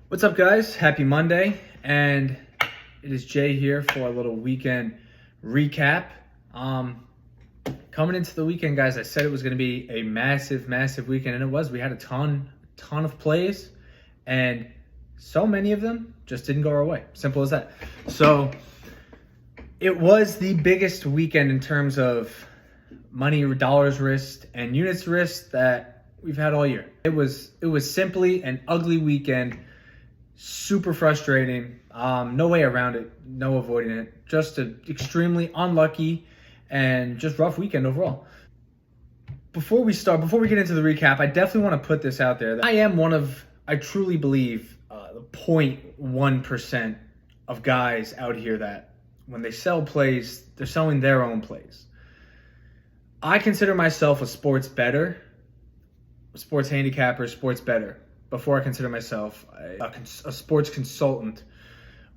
What's up, guys? Happy Monday, and it is Jay here for a little weekend recap. Coming into the weekend, guys, I said it was going to be a massive weekend, and it was. We had a ton of plays, and so many of them just didn't go our way. Simple as that. So it was the biggest weekend in terms of money, dollars risked, and units risked that we've had all year. It was simply an ugly weekend. Super frustrating. No way around it. No avoiding it. Just an extremely unlucky and just rough weekend overall. Before we get into the recap, I definitely want to put this out there. That I truly believe, the 0.1% of guys out here that when they sell plays, they're selling their own plays. I consider myself a sports bettor, a sports handicapper, sports bettor, before I consider myself a sports consultant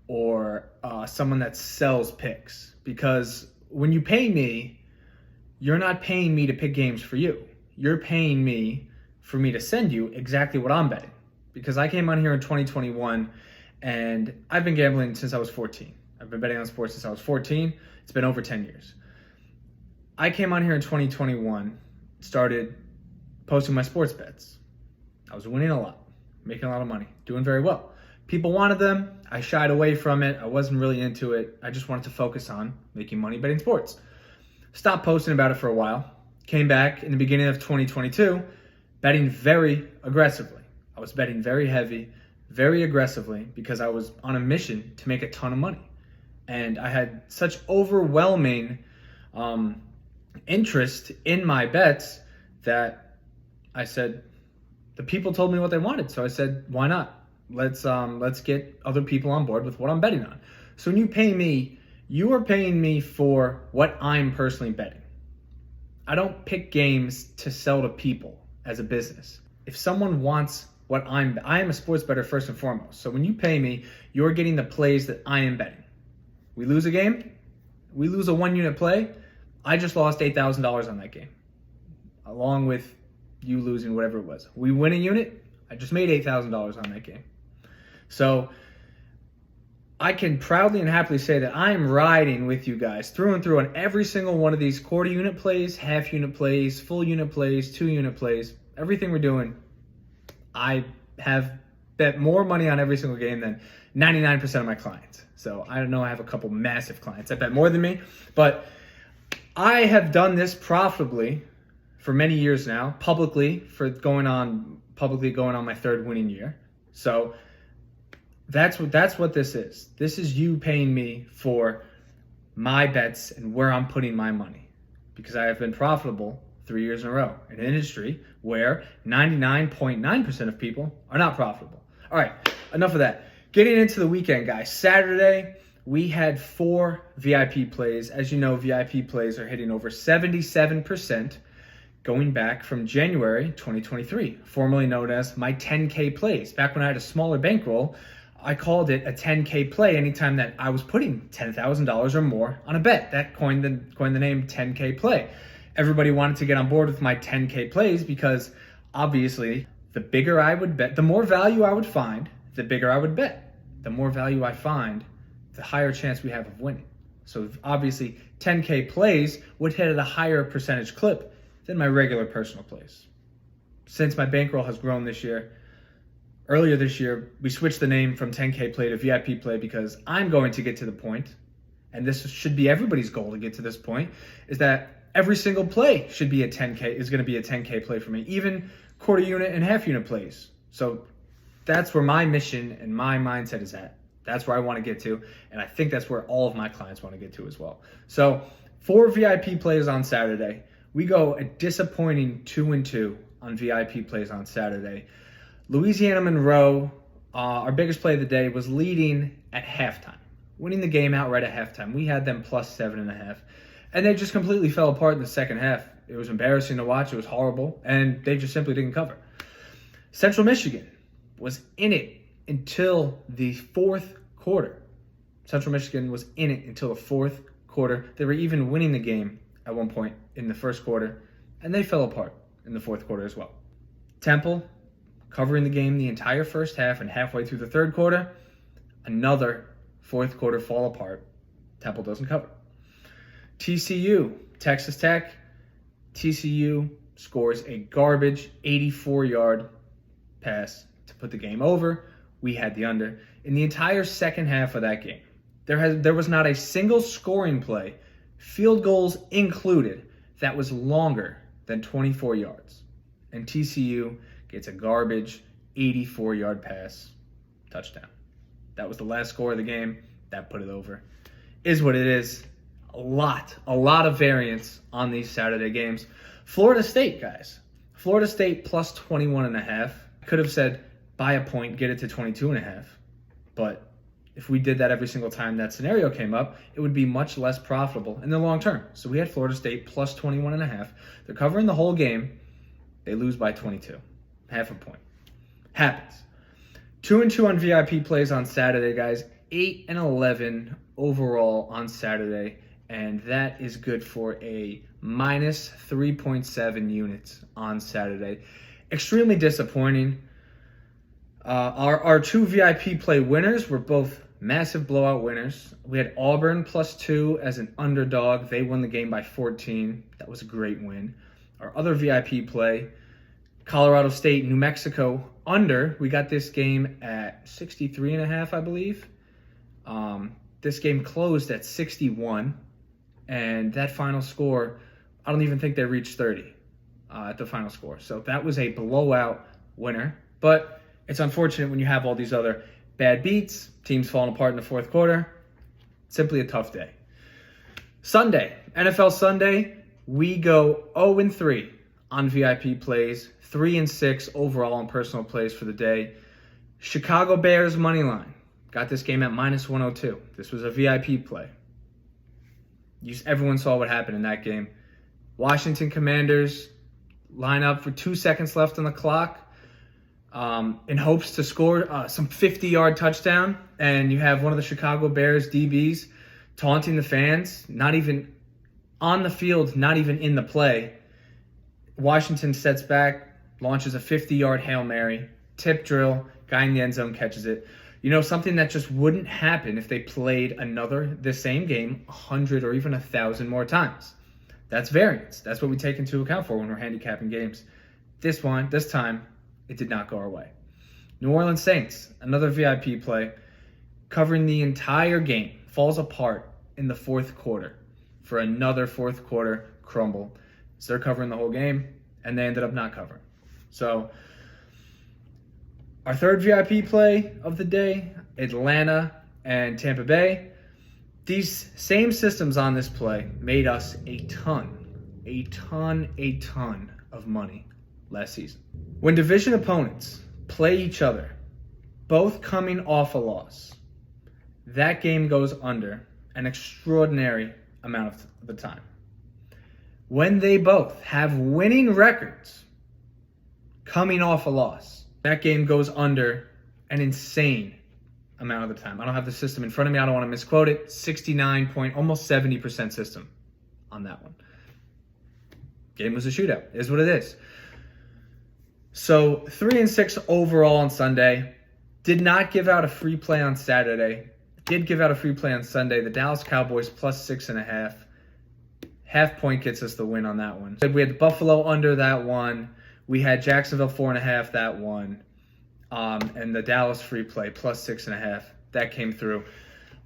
or someone that sells picks. Because when you pay me, you're not paying me to pick games for you. You're paying me for me to send you exactly what I'm betting. Because I came on here in 2021 and I've been gambling since I was 14. I've been betting on sports since I was 14. It's been over 10 years. I came on here in 2021, started posting my sports bets. I was winning a lot, making a lot of money, doing very well. People wanted them. I shied away from it. I wasn't really into it. I just wanted to focus on making money betting sports. Stopped posting about it for a while. Came back in the beginning of 2022, betting very aggressively. I was betting very heavy, very aggressively, because I was on a mission to make a ton of money. And I had such overwhelming interest in my bets that I said, the people told me what they wanted, so I said, why not? Let's get other people on board with what I'm betting on. So when you pay me, you are paying me for what I'm personally betting. I don't pick games to sell to people as a business. If someone wants what I am a sports bettor first and foremost. So when you pay me, you're getting the plays that I am betting. We lose a game, we lose a 1-unit play, I just lost $8,000 on that game, along with you losing whatever it was. We win a unit, I just made $8,000 on that game. So I can proudly and happily say that I am riding with you guys through and through on every single one of these quarter unit plays, half unit plays, full unit plays, 2-unit plays. Everything we're doing, I have bet more money on every single game than 99% of my clients. So I don't know, I have a couple massive clients that bet more than me, but I have done this profitably for many years now, publicly going on my third winning year. So that's what this is. This is you paying me for my bets and where I'm putting my money, because I have been profitable 3 years in a row in an industry where 99.9% of people are not profitable. All right, enough of that. Getting into the weekend, guys. Saturday, we had 4 VIP plays. As you know, VIP plays are hitting over 77%. Going back from January 2023, formerly known as my 10K plays. Back when I had a smaller bankroll, I called it a 10K play anytime that I was putting $10,000 or more on a bet. That coined the name 10K play. Everybody wanted to get on board with my 10K plays because obviously the bigger I would bet, the more value I would find, the bigger I would bet. The more value I find, the higher chance we have of winning. So obviously 10K plays would hit at a higher percentage clip than my regular personal plays. Since my bankroll has grown this year, earlier this year, we switched the name from 10K play to VIP play because I'm going to get to the point, and this should be everybody's goal to get to this point, is that every single play is going to be a 10K play for me, even quarter unit and half unit plays. So that's where my mission and my mindset is at. That's where I want to get to, and I think that's where all of my clients want to get to as well. So 4 VIP plays on Saturday. We go a disappointing 2-2 on VIP plays on Saturday. Louisiana Monroe, our biggest play of the day, was leading at halftime, winning the game outright at halftime. We had them plus 7.5, and they just completely fell apart in the second half. It was embarrassing to watch. It was horrible, and they just simply didn't cover. Central Michigan was in it until the fourth quarter. Central Michigan was in it until the fourth quarter. They were even winning the game at one point in the first quarter, and they fell apart in the fourth quarter as well. Temple covering the game the entire first half, and halfway through the third quarter, another fourth quarter fall apart. Temple doesn't cover. TCU, Texas Tech. TCU scores a garbage 84-yard pass to put the game over. We had the under. In the entire second half of that game, there was not a single scoring play, field goals included, that was longer than 24 yards. And TCU gets a garbage 84-yard pass, touchdown. That was the last score of the game. That put it over. Is what it is. A lot of variance on these Saturday games. Florida State, guys. Florida State plus 21.5. Could have said buy a point, get it to 22.5. But if we did that every single time that scenario came up, it would be much less profitable in the long term. So we had Florida State plus 21.5. They're covering the whole game. They lose by 22. Half a point. Happens. 2-2 on VIP plays on Saturday, guys. 8-11 overall on Saturday. And that is good for a minus 3.7 units on Saturday. Extremely disappointing. Our two VIP play winners were both massive blowout winners. We had Auburn plus 2 as an underdog. They won the game by 14. That was a great win. Our other VIP play, Colorado State, New Mexico under. We got this game at 63.5, I believe. This game closed at 61. And that final score, I don't even think they reached 30 at the final score. So that was a blowout winner. But it's unfortunate when you have all these other bad beats, teams falling apart in the fourth quarter. Simply a tough day. Sunday, NFL Sunday, we go 0-3 on VIP plays, 3-6 overall on personal plays for the day. Chicago Bears money line. Got this game at minus 102. This was a VIP play. Everyone saw what happened in that game. Washington Commanders line up for 2 seconds left on the clock in hopes to score some 50-yard touchdown. And you have one of the Chicago Bears DBs taunting the fans, not even on the field, not even in the play. Washington sets back, launches a 50-yard Hail Mary, tip drill, guy in the end zone catches it. You know, something that just wouldn't happen if they played the same game 100 or even 1,000 more times. That's variance. That's what we take into account for when we're handicapping games. This time, it did not go our way. New Orleans Saints, another VIP play, covering the entire game, falls apart in the fourth quarter for another fourth quarter crumble. So they're covering the whole game, and they ended up not covering. So our third VIP play of the day, Atlanta and Tampa Bay. These same systems on this play made us a ton of money last season. When division opponents play each other, both coming off a loss, that game goes under an extraordinary amount of the time. When they both have winning records coming off a loss, that game goes under an insane amount of the time. I don't have the system in front of me. I don't want to misquote it. 69 point, almost 70% system on that one. Game was a shootout. It is what it is. So 3-6 overall on Sunday. Did not give out a free play on Saturday. Did give out a free play on Sunday. The Dallas Cowboys plus 6.5. Half point gets us the win on that one. We had Buffalo under that one. We had Jacksonville 4.5 that one. And the Dallas free play plus 6.5. That came through.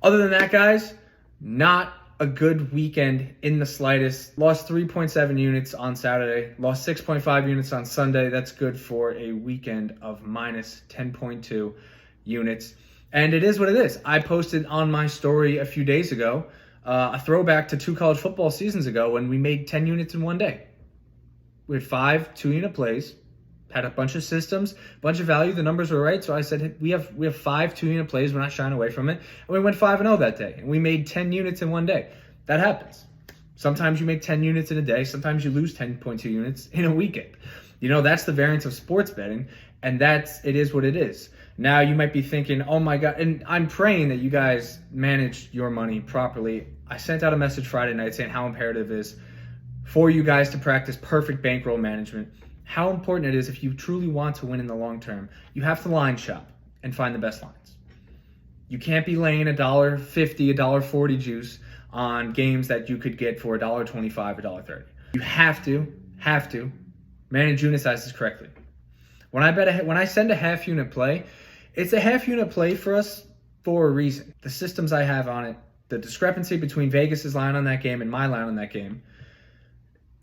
Other than that, guys, not a good weekend in the slightest. Lost 3.7 units on Saturday. Lost 6.5 units on Sunday. That's good for a weekend of minus 10.2 units. And it is what it is. I posted on my story a few days ago a throwback to 2 college football seasons ago when we made 10 units in one day. We had 5 2-unit plays, had a bunch of systems, a bunch of value. The numbers were right, so I said we have 5 2-unit plays. We're not shying away from it. And we went 5-0 that day, and we made 10 units in one day. That happens. Sometimes you make 10 units in a day. Sometimes you lose 10.2 units in a weekend. You know, that's the variance of sports betting, and it is what it is. Now you might be thinking, oh my God, and I'm praying that you guys manage your money properly. I sent out a message Friday night saying how imperative it is for you guys to practice perfect bankroll management. how important it is if you truly want to win in the long term. You have to line shop and find the best lines. You can't be laying $1.50, $1.40 juice on games that you could get for $1.25 or $1.30. You have to manage unit sizes correctly. When I send a half unit play, it's a half unit play for us for a reason. The systems I have on it, the discrepancy between Vegas's line on that game and my line on that game,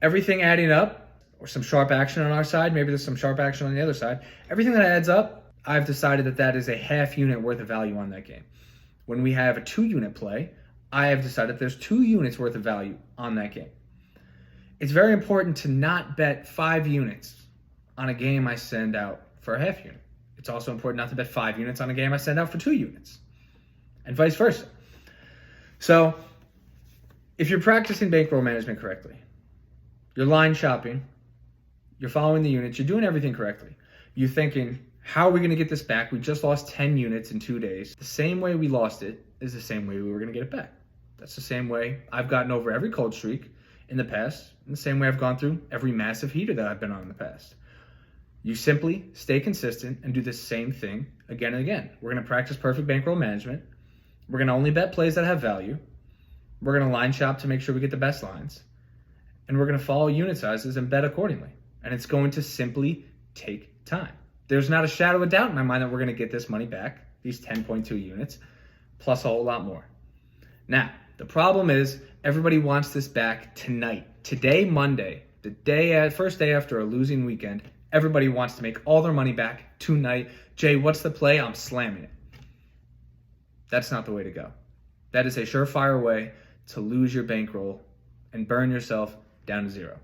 everything adding up, or some sharp action on our side, maybe there's some sharp action on the other side. Everything that adds up, I've decided that is a half unit worth of value on that game. When we have a 2 unit play, I have decided there's 2 units worth of value on that game. It's very important to not bet 5 units on a game I send out for a half unit. It's also important not to bet 5 units on a game I send out for 2 units, and vice versa. So, if you're practicing bankroll management correctly, you're line shopping, you're following the units, you're doing everything correctly. You're thinking, how are we going to get this back? We just lost 10 units in 2 days. The same way we lost it is the same way we were going to get it back. That's the same way I've gotten over every cold streak in the past, and the same way I've gone through every massive heater that I've been on in the past. You simply stay consistent and do the same thing again and again. We're going to practice perfect bankroll management. We're going to only bet plays that have value. We're going to line shop to make sure we get the best lines. And we're going to follow unit sizes and bet accordingly. And it's going to simply take time. There's not a shadow of doubt in my mind that we're going to get this money back, these 10.2 units, plus a whole lot more. Now, the problem is everybody wants this back tonight. Today, Monday, first day after a losing weekend, everybody wants to make all their money back tonight. Jay, what's the play? I'm slamming it. That's not the way to go. That is a surefire way to lose your bankroll and burn yourself down to zero.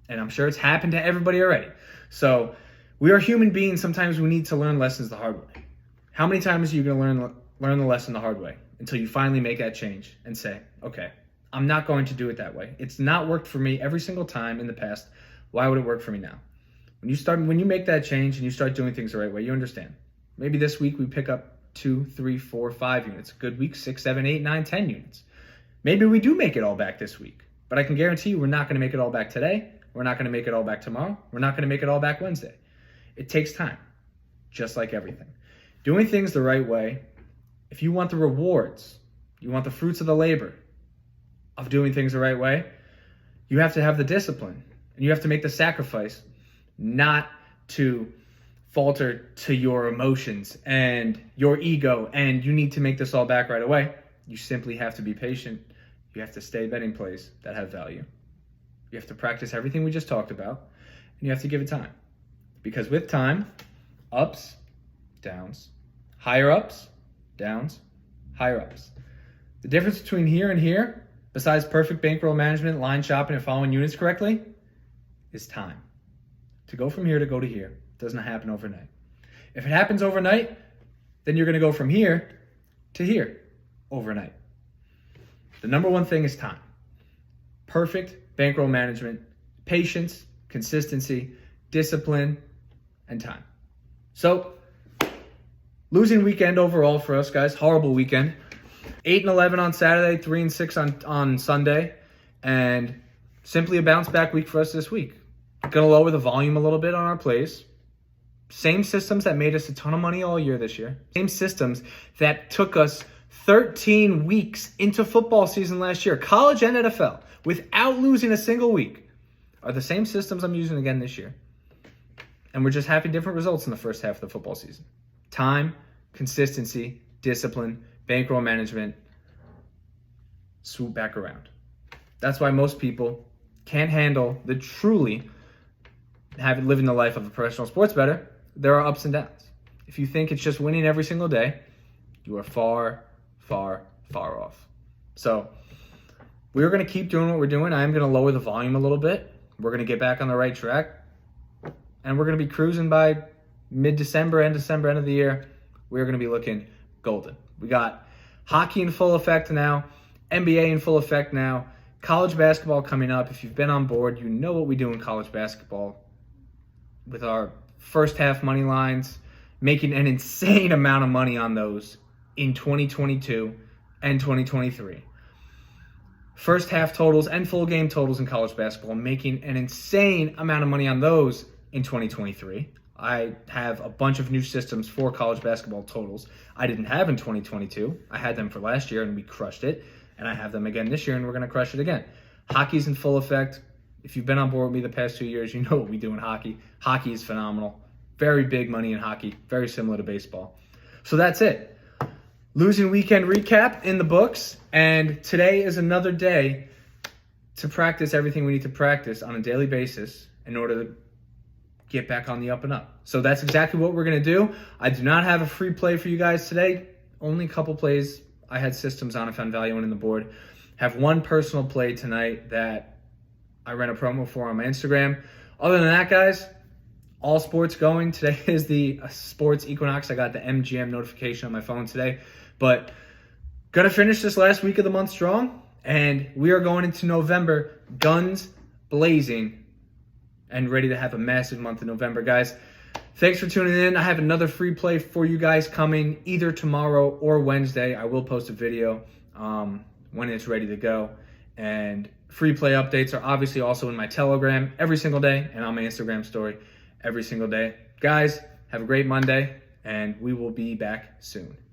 And I'm sure it's happened to everybody already. So we are human beings. Sometimes we need to learn lessons the hard way. How many times are you going to learn the lesson the hard way until you finally make that change and say, okay, I'm not going to do it that way. It's not worked for me every single time in the past. Why would it work for me now? When you make that change and you start doing things the right way, you understand. Maybe this week we pick up 2, 3, 4, 5 units. A good week, 6, 7, 8, 9, 10 units. Maybe we do make it all back this week. But I can guarantee you we're not going to make it all back today. We're not going to make it all back tomorrow. We're not going to make it all back Wednesday. It takes time, just like everything. Doing things the right way, if you want the rewards, you want the fruits of the labor of doing things the right way, you have to have the discipline and you have to make the sacrifice not to falter to your emotions and your ego and you need to make this all back right away. You simply have to be patient. You have to stay betting plays that have value. You have to practice everything we just talked about, and you have to give it time. Because with time, ups, downs, higher ups, downs, higher ups. The difference between here and here, besides perfect bankroll management, line shopping, and following units correctly, is time. To go from here to go to here doesn't happen overnight. If it happens overnight, then you're going to go from here to here overnight. The number one thing is time. Perfect bankroll management, patience, consistency, discipline, and time. So, losing weekend overall for us, guys. Horrible weekend. 8-11 on Saturday, 3-6 on Sunday, and simply a bounce back week for us this week. Going to lower the volume a little bit on our plays. Same systems that made us a ton of money all year this year. Same systems that took us 13 weeks into football season last year, college and NFL, without losing a single week, are the same systems I'm using again this year. And we're just having different results in the first half of the football season. Time, consistency, discipline, bankroll management, swoop back around. That's why most people can't handle the truly living the life of a professional sports bettor. There are ups and downs. If you think it's just winning every single day, you are far, far, far off. So we're going to keep doing what we're doing. I am going to lower the volume a little bit. We're going to get back on the right track. And we're going to be cruising by mid-December, end of the year. We're going to be looking golden. We got hockey in full effect now, NBA in full effect now, college basketball coming up. If you've been on board, you know what we do in college basketball with our first half money lines, making an insane amount of money on those in 2022 and 2023. First half totals and full game totals in college basketball, making an insane amount of money on those in 2023. I have a bunch of new systems for college basketball totals I didn't have in 2022. I had them for last year and we crushed it. And I have them again this year and we're going to crush it again. Hockey's in full effect. If you've been on board with me the past 2 years, you know what we do in hockey. Hockey is phenomenal. Very big money in hockey. Very similar to baseball. So that's it. Losing weekend recap in the books. And today is another day to practice everything we need to practice on a daily basis in order to get back on the up and up. So that's exactly what we're going to do. I do not have a free play for you guys today. Only a couple plays. I had systems on, I found value in the board. Have one personal play tonight that I ran a promo for on my Instagram. Other than that, guys, all sports going. Today is the sports equinox. I got the MGM notification on my phone today. But gonna finish this last week of the month strong. And we are going into November, guns blazing, and ready to have a massive month in November, guys. Thanks for tuning in. I have another free play for you guys coming either tomorrow or Wednesday. I will post a video when it's ready to go. And free play updates are obviously also in my Telegram every single day and on my Instagram story every single day. Guys, have a great Monday, and we will be back soon.